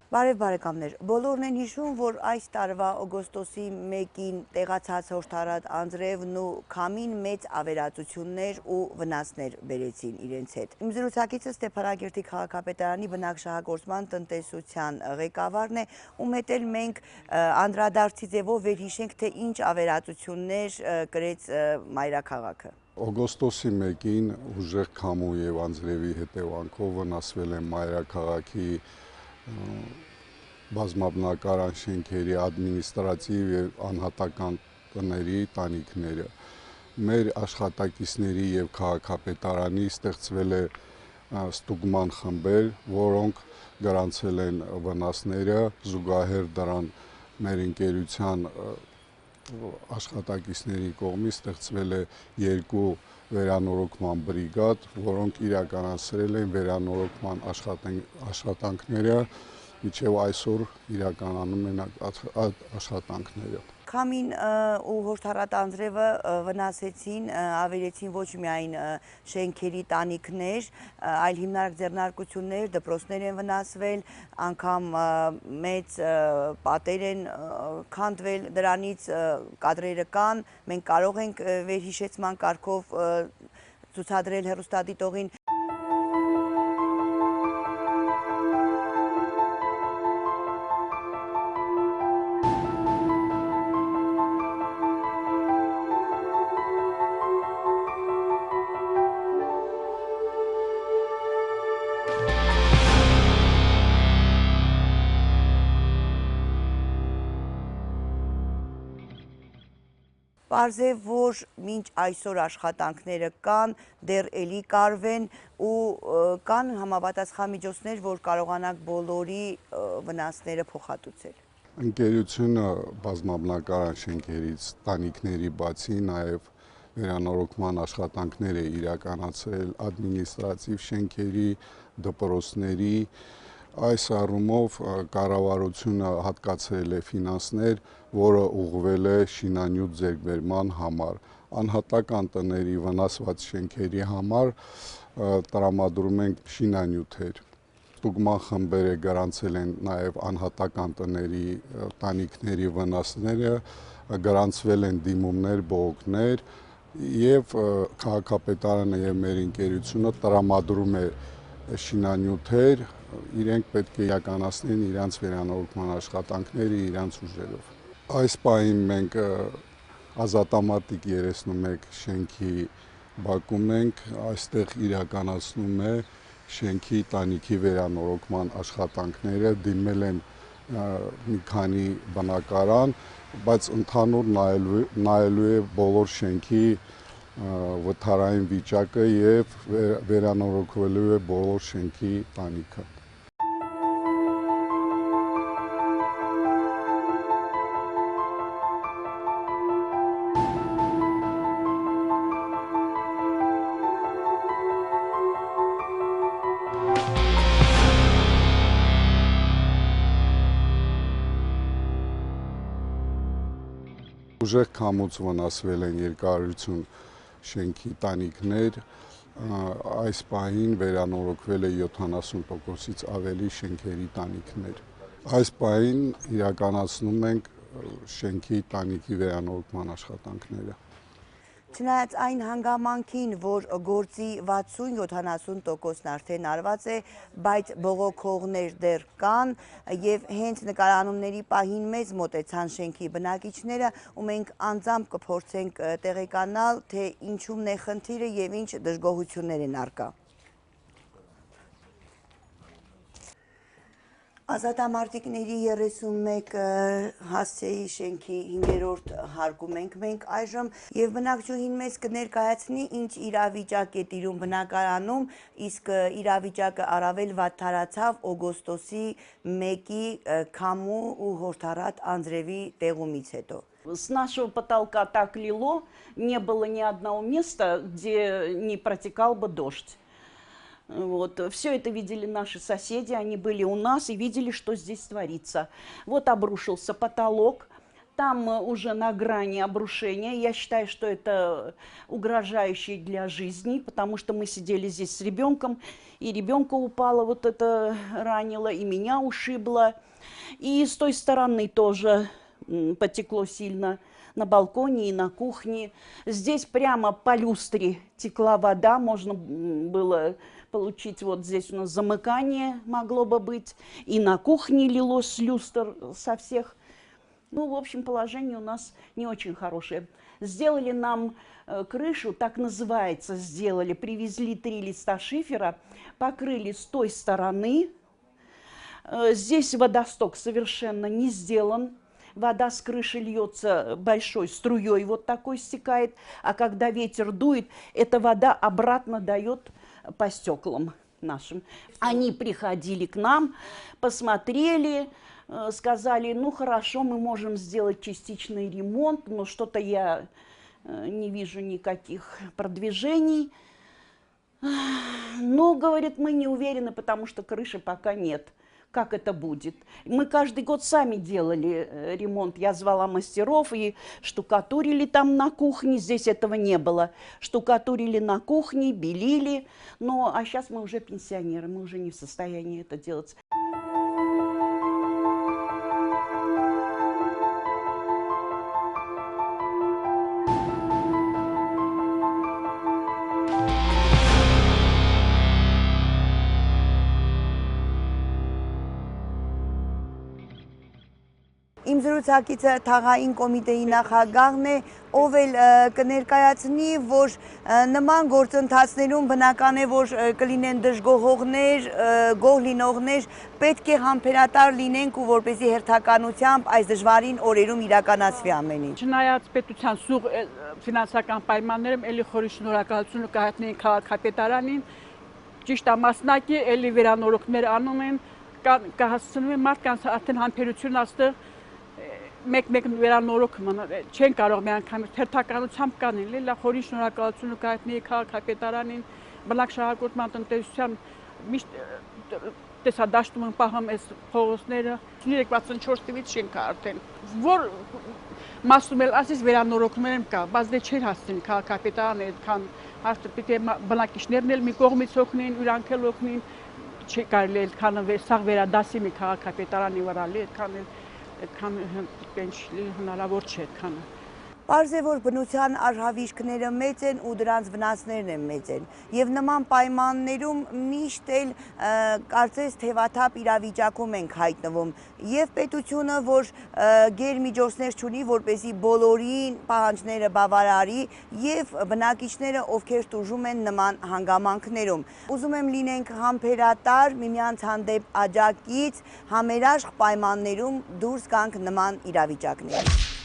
Բարև բարեկամներ, բոլորն են հիշում, որ այս տարվա օգոստոսի 1-ին տեղացած հորդառատ անձրևն ու քամին մեծ ավերածություններ ու վնասներ բերեցին իրենց հետ։ Իմ զրուցակիցը Ստեփանագերտի քաղաքապետարանի բնակչահագործման տնտեսության ղեկավարն է, ում հետ էլ մենք անդրադարձի ձևով վերհիշենք, թե ինչ ավերածություններ կրեց մայրաքաղաքը։ Օգոստոսի 1-ին ուժեղ քամու եւ անձրևի հետևանքով վնասվել են մայրաքաղաքի բազմաբնակարան շենքերի, ադմինիստրատիվ եւ անհատական տների տանիքները։ Մեր աշխատակիցների եւ քաղաքապետարանի ստեղծվել է ստուգման խմբեր, որոնք գրանցել են վնասները, զուգահեռ դրան մեր ընկերության աշխատակիցների կողմից ստեղծվել է 2 վերանորոգման բրիգադ, որոնք իրականացրել են վերանորոգման աշխատանքները, մինչև այսօր իրականանում են աշխատանքները։ Քամին ու հորդառատ անձրևը վնասեցին, ավերեցին ոչ միայն շենքերի տանիքներ, այլ հիմնարկ ձեռնարկություններ, դպրոցներ են վնասվել, անգամ մեծ պատեր են քանդվել, դրանից կադրերը կան, մենք կարող ենք վերհիշեցման կարգով ցուցադրել հեռուստադիտողին։ Պարզ է, որ մինչ այսօր աշխատանքները կան, դեռ էլի կարվեն ու կան համապատասխան միջոցներ, որ կարողանանք բոլորի վնասները փոխհատուցել։ Ընկերությունը բազմաբնակարան շենքերից տանիքների բացի նաև վերանորոգման աշխատանքներ է իրականացրել ադմինիստրատիվ շենքերի, դպրոցների, այս առումով կառավարությունը հատկացրել է ֆինանսներ, որը ուղղվել է շինանյութ ձեռքբերման համար, անհատական տների վնասված շենքերի համար տրամադրում ենք շինանյութեր։ Ստուգման խմբերը գրանցել են նաև անհատական տների տանիքների վնասները, գրանցվել են դիմումներ, բողոքներ եւ քաղաքապետարանը եւ մեր ընկերությունը տրամադրում է շինանյութեր, իրենք պետք է իրականացնեն իրանց վերանորոգման աշխատանքները իրանց ուժերով։ Այս պահին մենք ազատամարտիկ 31 շենքի բակում ենք, այստեղ իրականացնում է շենքի տանիքի վերանորոգման աշխատանքները, դիմել են մի քանի բնակարան, բայց ընդհանուր նայելու է բոլոր շենքի վթարային վիճակը եւ վերանորոգվելու է բոլոր շենքի տանիքը։ Ուժեղ քամուց վնասվել են երկարություն շենքի տանիքներ, այս պահին վերանորոգվել է 70%-ից ավելի շենքերի տանիքներ։ Այս պահին իրականացնում ենք շենքի տանիքի վերանորոգման աշխատանքները։ Չնայած այն հանգամանքին, որ գործի 60-70%-ն արդեն արված է, բայց բողոքողներ դեռ կան եւ հենց նկարանումների պահին մեզ մոտեցան շենքի բնակիչները ու մենք անձամբ կփորձենք տեղեկանալ, թե ինչումն է խնդիրը եւ ինչ դժգոհություններ են առկա։ Ազատամարտիկների 31 հասցեի շենքի 5-րդ հարկում ենք մենք այժմ եւ բնակչուհին մեզ կներկայացնի ինչ իրավիճակ է տիրում բնակարանում, իսկ իրավիճակը առավել վատթարացավ օգոստոսի 1-ի քամու ու հորդառատ անձրևի տեղումից հետո։ С нашего потолка так лило, не было ни одного места, где не протекал бы дождь. Вот. Все это видели наши соседи, они были у нас и видели, что здесь творится. Вот обрушился потолок, Там уже на грани обрушения. Я считаю, что это угрожающе для жизни, потому что мы сидели здесь с ребенком, и ребенка упало, вот это ранило, и меня ушибло. И с той стороны тоже потекло сильно, на балконе и на кухне. Здесь прямо по люстре текла вода, можно было получить, вот здесь у нас замыкание могло бы быть, и на кухне лилось с люстр со всех. Ну, в общем, положение у нас не очень хорошее. Сделали нам крышу, так называется, сделали. Привезли 3 листа шифера, покрыли с той стороны. Здесь водосток совершенно не сделан. Вода с крыши льется большой струей, вот такой стекает. А когда ветер дует, эта вода обратно дает по стеклам нашим. Они приходили к нам, посмотрели, сказали, ну хорошо, мы можем сделать частичный ремонт, но что-то я не вижу никаких продвижений. Но, говорит, мы не уверены, потому что крыши пока нет. Как это будет? Мы каждый год сами делали ремонт. Я звала мастеров и штукатурили там на кухне. Здесь этого не было. Штукатурили на кухне, белили. Но, а сейчас мы уже пенсионеры, мы уже не в состоянии это делать. Իմ զրուցակիցը թաղային կոմիտեի նախագահն է, ով էլ կներկայացնի, որ նման գործընթացներում բնական է, որ կլինեն դժգոհողներ, գոհ լինողներ, պետք է համբերատար լինենք ու որպեսզի հերթականությամբ այս դժվարին օրերում իրականացվի ամեն ինչ։ Չնայած պետության սուղ ֆինանսական պայմաններում էլի խորի շնորհակալություն կհայտնեին քաղաքապետարանին, ճիշտ ամասնակի էլի վերանորոգներ անում են, կհասցնում են մարդկանց արդեն համբերություն աստեղ մեկ վերանորոգ չեն կարող մի անգամ հերթականությամբ կանեն, լա խորի շնորհակալություն կհայտնեի քաղաքապետարանին, բնակ շահագործման տնտեսության միշտ տեսադաշտում են պահում այս փողոցները 64 թվից չեն կա արդեն, որ մասում էլ ասես վերանորոգումներ եմ կա, բայց դե չեն հասցնի քաղաքապետարանը այդքան արդեն պիտի բնակիչներն էլ մի կողմից օգնեն, իրանք էլ օգնեն, չի կարելի այդքան սաղ վերադասի մի քաղաքապետարանի վրա լի այդքան հնարավոր չէ այդքանը։ Պարզ է, որ բնության արհավիրքները մեծ են ու դրանց վնասներն են մեծ են։ Եվ նման պայմաններում միշտ էլ կարծես թևաթափ իրավիճակում ենք հայտնվում։ Եվ պետությունը, որ գերմիջոցներ չունի, որպեսզի բոլորին պահանջները բավարարի, եւ բնակիչները, ովքեր տուժում են նման հանգամանքներում։ Ուզում եմ լինենք համբերատար, միմյանց հանդեպ աջակից, համերաշխ պայմաններում դուրս գանք նման իրավիճակներից։